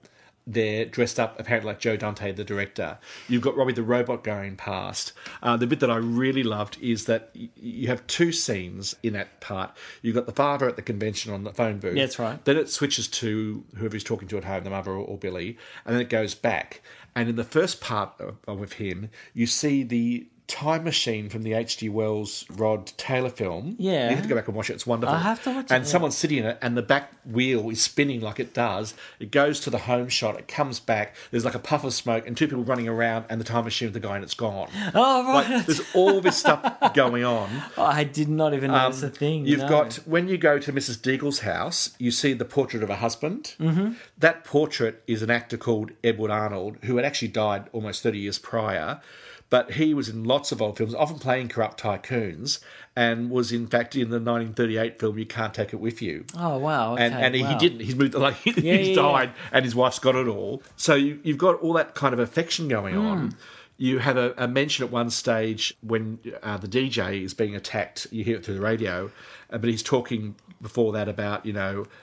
They're dressed up apparently like Joe Dante, the director. You've got Robbie the Robot going past. The bit that I really loved is that you have two scenes in that part. You've got the father at the convention on the phone booth. Yeah, that's right. Then it switches to whoever he's talking to at home, the mother or Billy, and then it goes back. And in the first part of him, you see the time machine from the H.G. Wells Rod Taylor film. Yeah. You have to go back and watch it. It's wonderful. I have to watch it. And someone's sitting in it, and the back wheel is spinning like it does. It goes to the home shot. It comes back. There's like a puff of smoke and two people running around, and the time machine with the guy, and it's gone. Oh, right. Like, there's all this stuff going on. Oh, I did not even know it's a thing. You've got, when you go to Mrs. Deagle's house, you see the portrait of her husband. Mm-hmm. That portrait is an actor called Edward Arnold, who had actually died almost 30 years prior. But he was in lots of old films, often playing corrupt tycoons, and was in fact in the 1938 film You Can't Take It With You. Oh, wow. Okay, and he didn't. He's moved, like, he's died, and his wife's got it all. So you've got all that kind of affection going on. You have a mention at one stage when the DJ is being attacked. You hear it through the radio, but he's talking before that about,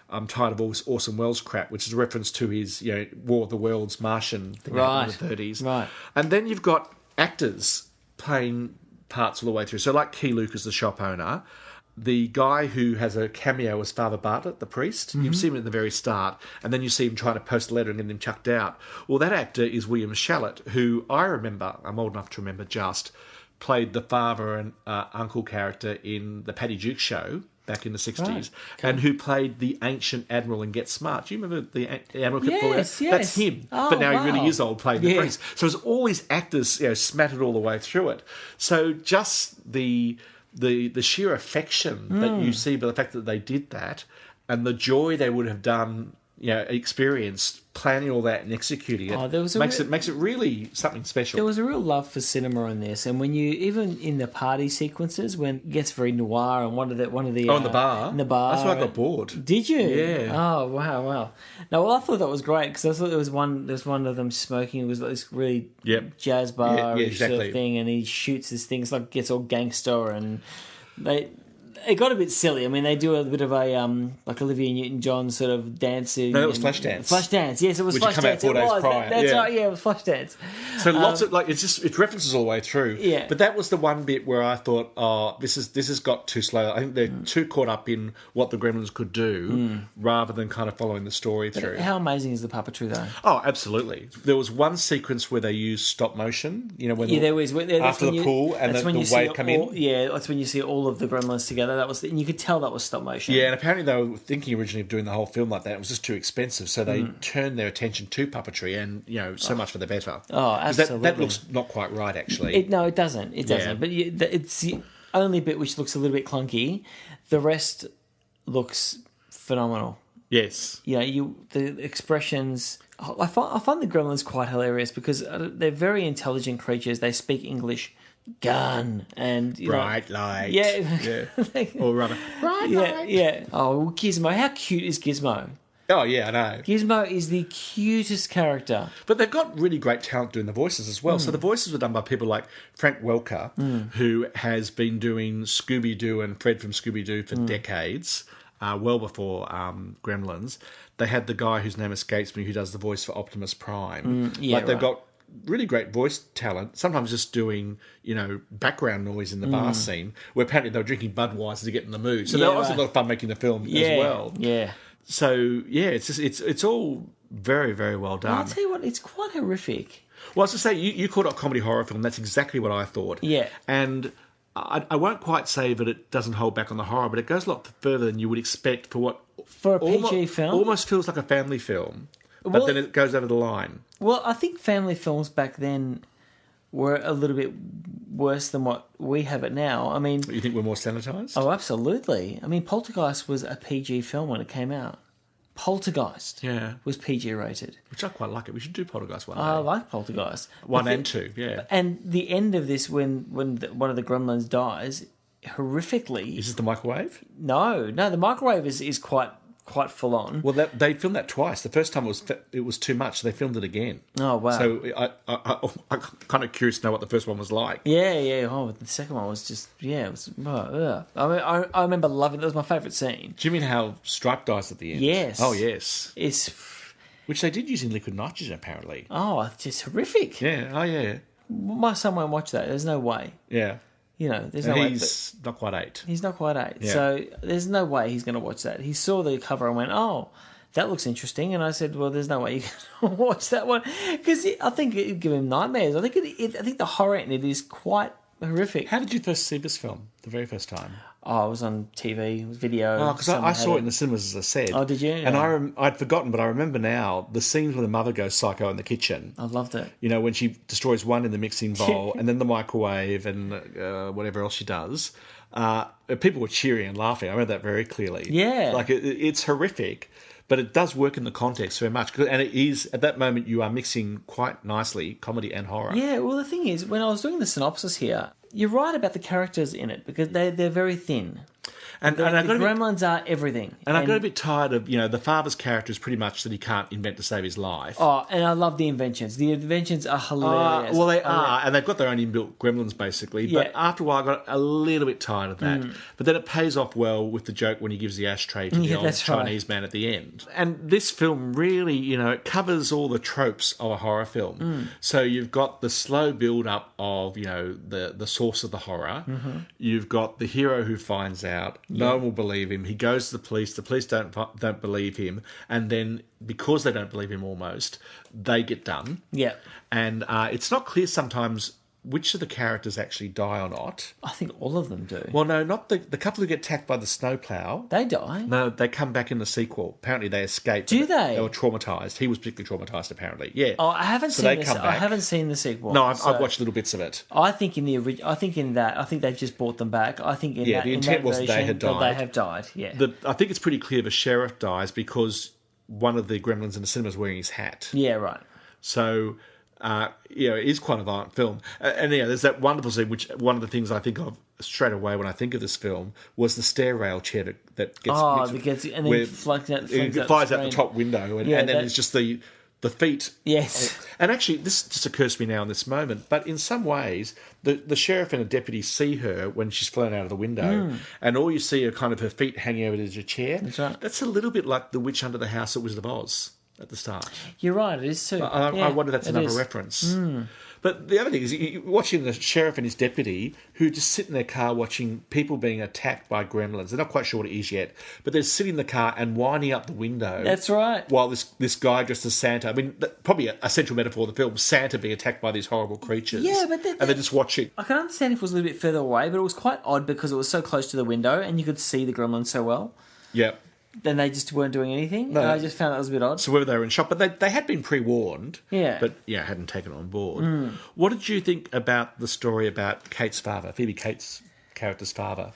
I'm tired of all this Orson Welles crap, which is a reference to his, War of the Worlds Martian thing in the 30s. Right. And then you've got actors playing parts all the way through. So like Key Luke is the shop owner. The guy who has a cameo as Father Bartlett, the priest, you see him at the very start, and then you see him trying to post a letter and get him chucked out. Well, that actor is William Shallett, who I remember, I'm old enough to remember just, played the father and uncle character in the Paddy Duke show back in the 60s, right. Okay. and who played the ancient admiral in Get Smart. Do you remember the admiral kept falling out? Yes. That's him. Oh, but now wow. he really is old playing the priest. So there's all these actors smattered all the way through it. So just the sheer affection that you see by the fact that they did that, and the joy they would have done, experienced planning all that and executing it, makes it really something special. There was a real love for cinema in this, and when you even in the party sequences when it gets very noir and one of the in the bar, that's why I got bored. Did you? Yeah. Oh wow. No, well I thought that was great because I thought there was one of them smoking. It was like this really jazz bar sort of thing, and he shoots this thing. It's like gets all gangster, and it got a bit silly. I mean, they do a bit of a like Olivia Newton-John sort of dancing. No, it was Flashdance. Flashdance, yes, it was Flashdance. Which come out 4 days prior. That's right, yeah, it was Flashdance. So lots of it references all the way through. Yeah. But that was the one bit where I thought, this has got too slow. I think they're too caught up in what the Gremlins could do rather than kind of following the story through. How amazing is the puppetry though? Oh, absolutely. There was one sequence where they used stop motion. When there was after the pool and the wave come in. Yeah, that's when you see all of the Gremlins together. together. And you could tell that was stop motion. Yeah, and apparently they were thinking originally of doing the whole film like that. It was just too expensive, so they turned their attention to puppetry, and so much for the better. Oh, 'Cause absolutely. That looks not quite right, actually. No, it doesn't. It doesn't. Yeah. But it's the only bit which looks a little bit clunky. The rest looks phenomenal. Yes. The expressions. I find the gremlins quite hilarious because they're very intelligent creatures. They speak English. Gun and Bright light. Yeah. Or rather, bright light. Yeah. Oh, Gizmo. How cute is Gizmo? Oh, yeah, I know. Gizmo is the cutest character. But they've got really great talent doing the voices as well. So the voices were done by people like Frank Welker, who has been doing Scooby-Doo and Fred from Scooby-Doo for decades, well before Gremlins. They had the guy whose name escapes me who does the voice for Optimus Prime. They've got really great voice talent, sometimes just doing, background noise in the bar scene, where apparently they were drinking Budweiser to get in the mood. So they were also a lot of fun making the film as well. Yeah. So, it's all very, very well done. I'll tell you what, it's quite horrific. Well, as I say, you called it a comedy horror film. That's exactly what I thought. Yeah. And I won't quite say that it doesn't hold back on the horror, but it goes a lot further than you would expect for what... For a PG film? Almost feels like a family film, but then it goes over the line. Well, I think family films back then were a little bit worse than what we have it now. I mean... You think we're more sanitised? Oh, absolutely. I mean, Poltergeist was a PG film when it came out. Poltergeist was PG rated. Which I quite like it. We should do Poltergeist one day. I like Poltergeist. 1 and 2, yeah. And the end of this, when one of the gremlins dies, horrifically... Is this the microwave? No, the microwave is quite full on. Well, they filmed that twice. The first time it was too much, so they filmed it again. Oh, wow. So I'm kind of curious to know what the first one was like. Yeah. Oh, the second one was just, it was... I mean, I remember loving it. That was my favourite scene. Do you mean how Stripe dies at the end? Yes. Oh, yes. It's... Which they did use in liquid nitrogen, apparently. Oh, it's just horrific. Yeah, oh, yeah. My son won't watch that. There's no way. Yeah. There's no way. He's not quite 8. He's not quite 8. Yeah. So there's no way he's going to watch that. He saw the cover and went, oh, that looks interesting. And I said, well, there's no way you can watch that one. Because I think it would give him nightmares. I think the horror in it is quite horrific. How did you first see this film, the very first time? Oh, it was on TV, it was video. Oh, because I saw it in the cinemas, as I said. Oh, did you? And I'd forgotten, but I remember now the scenes when the mother goes psycho in the kitchen. I loved it. When she destroys one in the mixing bowl and then the microwave and whatever else she does. People were cheering and laughing. I remember that very clearly. Yeah. Like, it's horrific, but it does work in the context very much. And it is, at that moment, you are mixing quite nicely comedy and horror. Yeah, well, the thing is, when I was doing the synopsis here, you're right about the characters in it because they're very thin. And the gremlins are everything. And I got a bit tired of, the father's character is pretty much that he can't invent to save his life. Oh, and I love the inventions. The inventions are hilarious. Well, they are, and they've got their own inbuilt gremlins, basically. Yeah. But after a while, I got a little bit tired of that. But then it pays off well with the joke when he gives the ashtray to the old Chinese man at the end. And this film really, it covers all the tropes of a horror film. So you've got the slow build-up of, the source of the horror. You've got the hero who finds out. No one will believe him. He goes to the police don't believe him, and then because they don't believe him almost, they get done. Yeah. And it's not clear sometimes which of the characters actually die or not. I think all of them do. Well, no, not the couple who get attacked by the snowplow. They die? No, they come back in the sequel. Apparently they escaped. Do they? They were traumatised. He was particularly traumatised, apparently. Yeah. Oh, I haven't seen this. I haven't seen the sequel. No, I've watched little bits of it. I think in that, I think they've just brought them back. I think in that, the intent was version, they had died. They have died, yeah. I think it's pretty clear the sheriff dies because one of the gremlins in the cinema is wearing his hat. Yeah, right. So... it is quite a violent film. And there's that wonderful scene, which one of the things I think of straight away when I think of this film was the stair rail chair that gets... and then flies out the top window, and then there's just the feet. Yes. And actually, this just occurs to me now in this moment, but in some ways, the sheriff and a deputy see her when she's flown out of the window, and all you see are kind of her feet hanging over the chair. That's right. That's a little bit like the witch under the house at Wizard of Oz. At the start. You're right, it is too. I wonder if that's another reference. But the other thing is, you're watching the sheriff and his deputy who just sit in their car watching people being attacked by gremlins. They're not quite sure what it is yet, but they're sitting in the car and winding up the window. That's right. While this guy dressed as Santa, I mean, probably a central metaphor of the film, Santa being attacked by these horrible creatures. Yeah, but and they're just watching. I can understand if it was a little bit further away, but it was quite odd because it was so close to the window and you could see the gremlins so well. Yeah. Then they just weren't doing anything. No. And I just found that was a bit odd. So whether they were in shock, but they had been pre-warned. Yeah. But, hadn't taken it on board. What did you think about the story about Kate's father, Phoebe Cates' character's father?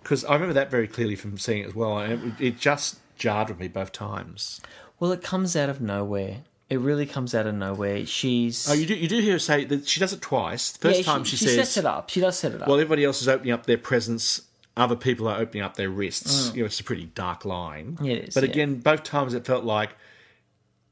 Because I remember that very clearly from seeing it as well, and it just jarred with me both times. Well, it comes out of nowhere. It really comes out of nowhere. She's... Oh, you do hear her say that she does it twice. The first time she says... She sets it up. She does set it up. Well, everybody else is opening up their presents. Other people are opening up their wrists. It's a pretty dark line. Yeah, it is, but again, both times it felt like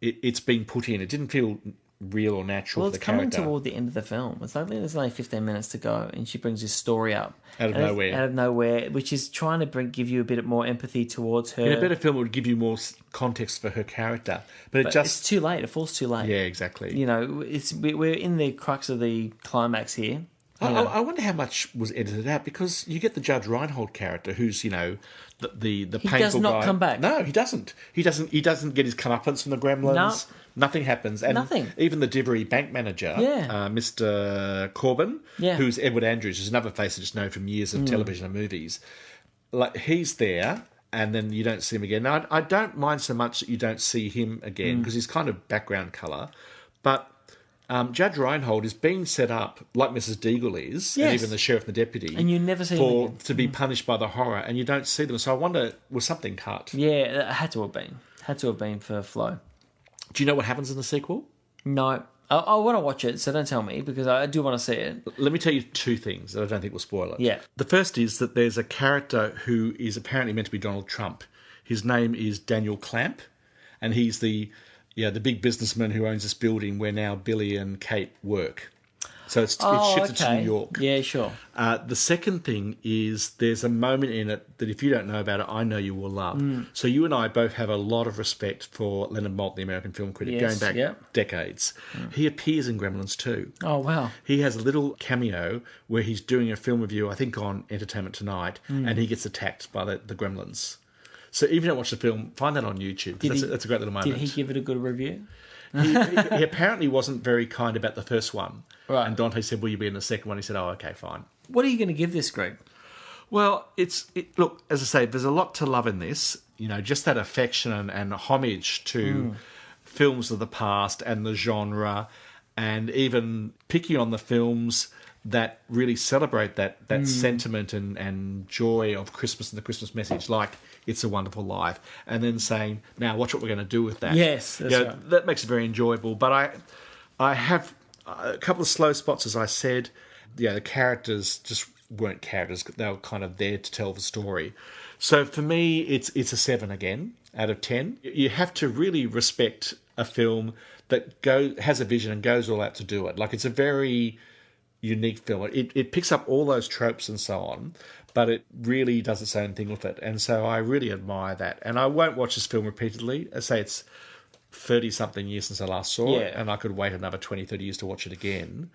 it's been put in. It didn't feel real or natural for the character. Well, it's coming toward the end of the film. It's like there's only 15 minutes to go, and she brings this story up. Out of nowhere, which is trying to give you a bit more empathy towards her. In a better film, it would give you more context for her character. But it's too late. It falls too late. Yeah, exactly. You know, we're in the crux of the climax here. I wonder how much was edited out, because you get the Judge Reinhold character, who's the painful guy. He does not come back. No, he doesn't. He doesn't get his comeuppance from the Gremlins. No. Nothing happens. And Nothing. Even the Divery bank manager, Mr. Corbin, who's Edward Andrews, who's another face I just know from years of television and movies. Like, he's there, and then you don't see him again. Now, I don't mind so much that you don't see him again, because he's kind of background colour, but Judge Reinhold is being set up, like Mrs. Deagle is, and even the sheriff and the deputy, and you never see them again. To be punished by the horror, and you don't see them. So I wonder, was something cut? Yeah, it had to have been for flow. Do you know what happens in the sequel? No. I want to watch it, so don't tell me, because I do want to see it. Let me tell you two things that I don't think will spoil it. Yeah. The first is that there's a character who is apparently meant to be Donald Trump. His name is Daniel Clamp, and he's the big businessman who owns this building where now Billy and Kate work. So it's shifted to New York. Yeah, sure. The second thing is there's a moment in it that if you don't know about it, I know you will love. So you and I both have a lot of respect for Leonard Maltin, the American film critic, going back decades. He appears in Gremlins too. Oh, wow. He has a little cameo where he's doing a film review, I think on Entertainment Tonight, and he gets attacked by the Gremlins. So even if you don't watch the film, find that on YouTube. That's a great little moment. Did he give it a good review? He apparently wasn't very kind about the first one. Right. And Dante said, will you be in the second one? He said, oh, okay, fine. What are you going to give this, Greg? Well, look, as I say, there's a lot to love in this. You know, just that affection and homage to films of the past and the genre, and even picking on the films that really celebrate that sentiment and joy of Christmas and the Christmas message, like It's a Wonderful Life, and then saying, now watch what we're going to do with that. Yes, that's right. That makes it very enjoyable. But I have a couple of slow spots, as I said. The characters just weren't characters. They were kind of there to tell the story. So for me, it's a 7 again out of 10. You have to really respect a film that has a vision and goes all out to do it. Like, it's a very unique film. It picks up all those tropes and so on, but it really does its own thing with it. And so I really admire that. And I won't watch this film repeatedly. I say it's 30-something years since I last saw it, and I could wait another 20, 30 years to watch it again.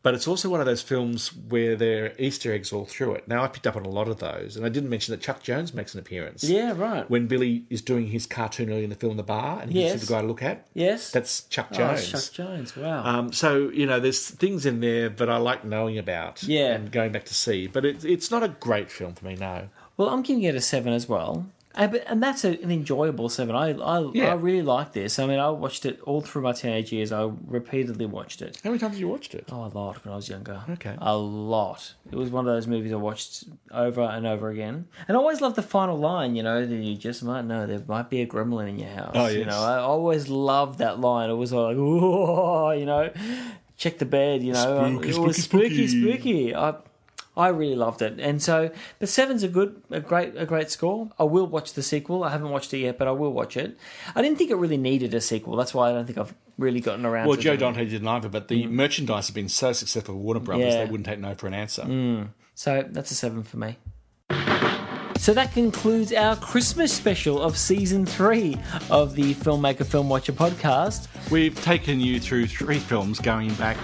But it's also one of those films where there are Easter eggs all through it. Now, I picked up on a lot of those, and I didn't mention that Chuck Jones makes an appearance. Yeah, right. When Billy is doing his cartoon early in the film, The Bar, and he's the guy to look at. Yes. That's Chuck Jones. Oh, Chuck Jones, wow. So, there's things in there that I like knowing about and going back to see. But it's not a great film for me, no. Well, I'm giving it a 7 as well. And that's an enjoyable 7. I really like this. I mean, I watched it all through my teenage years. I repeatedly watched it. How many times have you watched it? Oh, a lot when I was younger. Okay. A lot. It was one of those movies I watched over and over again. And I always loved the final line, that you just might know there might be a gremlin in your house. Oh, yes. I always loved that line. It was like, whoa, check the bed, Spooky, it was spooky. I really loved it, and so the 7's a great score. I will watch the sequel. I haven't watched it yet, but I will watch it. I didn't think it really needed a sequel. That's why I don't think I've really gotten around to it. Well, Joe Dante didn't either, but the merchandise has been so successful with Warner Brothers, they wouldn't take no for an answer. So that's a 7 for me. So that concludes our Christmas special of Season 3 of the Filmmaker Film Watcher podcast. We've taken you through 3 films going back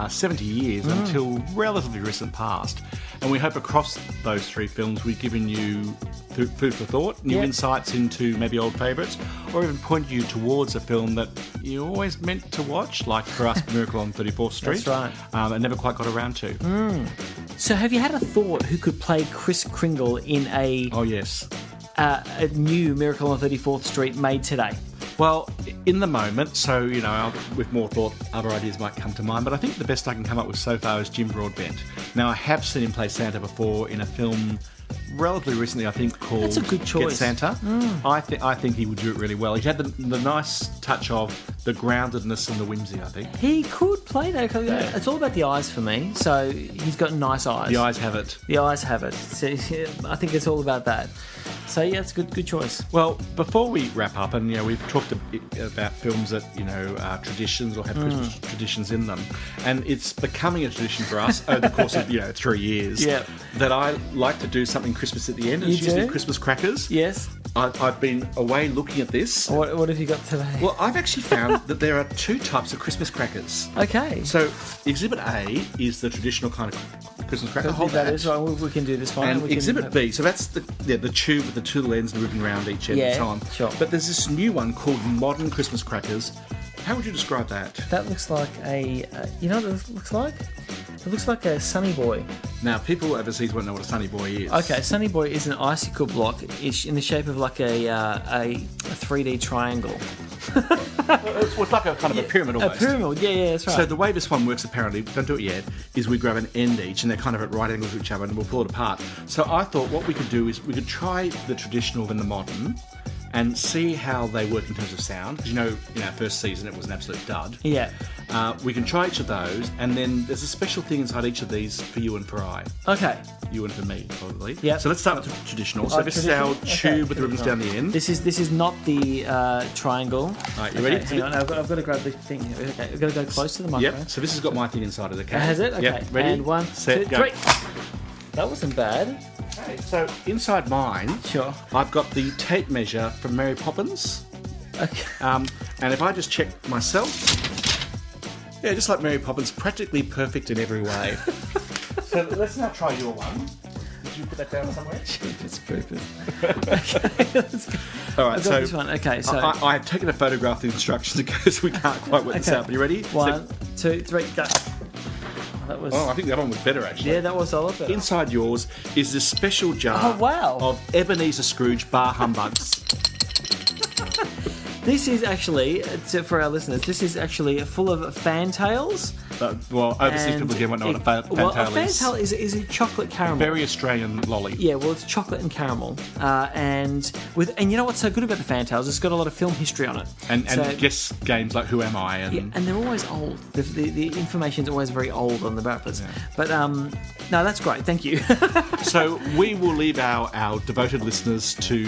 70 years until relatively recent past. And we hope across those 3 films we've given you food for thought, new insights into maybe old favourites, or even pointed you towards a film that you always meant to watch, like for us, Miracle on 34th Street. That's right. And never quite got around to. So have you had a thought who could play Chris Kringle in a new Miracle on 34th Street made today? Well, in the moment, so, with more thought, other ideas might come to mind, but I think the best I can come up with so far is Jim Broadbent. Now, I have seen him play Santa before in a film relatively recently, I think, called That's a good choice. Get Santa. I think he would do it really well. He had the nice touch of the groundedness and the whimsy, I think. He could play that. It's all about the eyes for me, so he's got nice eyes. The eyes have it. The eyes have it. So, I think it's all about that. So yeah, it's a good choice. Well, before we wrap up, and we've talked about films that are traditions or have Christmas traditions in them, and it's becoming a tradition for us over the course of 3 years. That I like to do something Christmas at the end. It's usually Christmas crackers. Yes. I've been away looking at this. What have you got today? Well, I've actually found that there are 2 types of Christmas crackers. Okay. So Exhibit A is the traditional kind of Christmas cracker. That is right. We can do this one. And Exhibit B, so that's the tube with the 2 little ends and ribbon round each end and so on. Sure. But there's this new one called Modern Christmas Crackers. How would you describe that? That looks like a... you know what it looks like? It looks like a Sunny Boy. Now, people overseas won't know what a Sunny Boy is. Okay, Sunny Boy is an icicle block. It's in the shape of like a 3D triangle. It's like a kind of a pyramid almost. A pyramid, yeah, that's right. So the way this one works, apparently, don't do it yet, is we grab an end each, and they're kind of at right angles to each other, and we'll pull it apart. So I thought what we could do is we could try the traditional and the modern, and see how they work in terms of sound. Because in our first season it was an absolute dud. Yeah. We can try each of those, and then there's a special thing inside each of these for you and for I. Okay. You and for me, probably. Yeah. So let's start with traditional. So this is our tube with the ribbons down the end. This is not the triangle. All right, you ready? Hang on, I've got to grab the thing. Okay, I've got to go close to the microphone. Yep. So this has got my thing inside it. Okay. Has it? Okay. Yep. Ready? And 1, set, 2, go. 3. That wasn't bad. Okay, so inside mine, Sure. I've got the tape measure from Mary Poppins. Okay. And if I just check myself, yeah, just like Mary Poppins, practically perfect in every way. So let's now try your one. Did you put that down somewhere? It's perfect. Okay, let's go. All right, I've got this one. Okay, so I have taken a photograph of the instructions because we can't quite work this out. But you ready? 1, 2, 3, go. That was... Oh, I think that one was better actually. Yeah, that was a lot better. Inside yours is this special jar of Ebenezer Scrooge bar humbugs. This is actually, for our listeners, this is actually full of fantails. Well, overseas people again won't know what a fantail is. Well, a fantail is a chocolate caramel. Very Australian lolly. Yeah, well, it's chocolate and caramel, and you know what's so good about the fantails? It's got a lot of film history on it, and guess games like Who Am I? And they're always old. The information's always very old on the wrappers. Yeah. But no, that's great. Thank you. So we will leave our devoted listeners to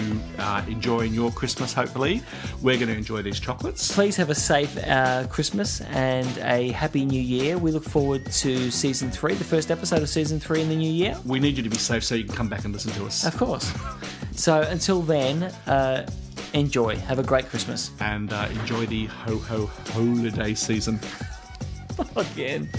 enjoying your Christmas. Hopefully, we're going to enjoy these chocolates. Please have a safe Christmas and a happy New Year. We look forward to Season 3, the first episode of Season 3 in the new year. We need you to be safe so you can come back and listen to us. Of course. So until then, enjoy. Have a great Christmas. And enjoy the holiday season. Again.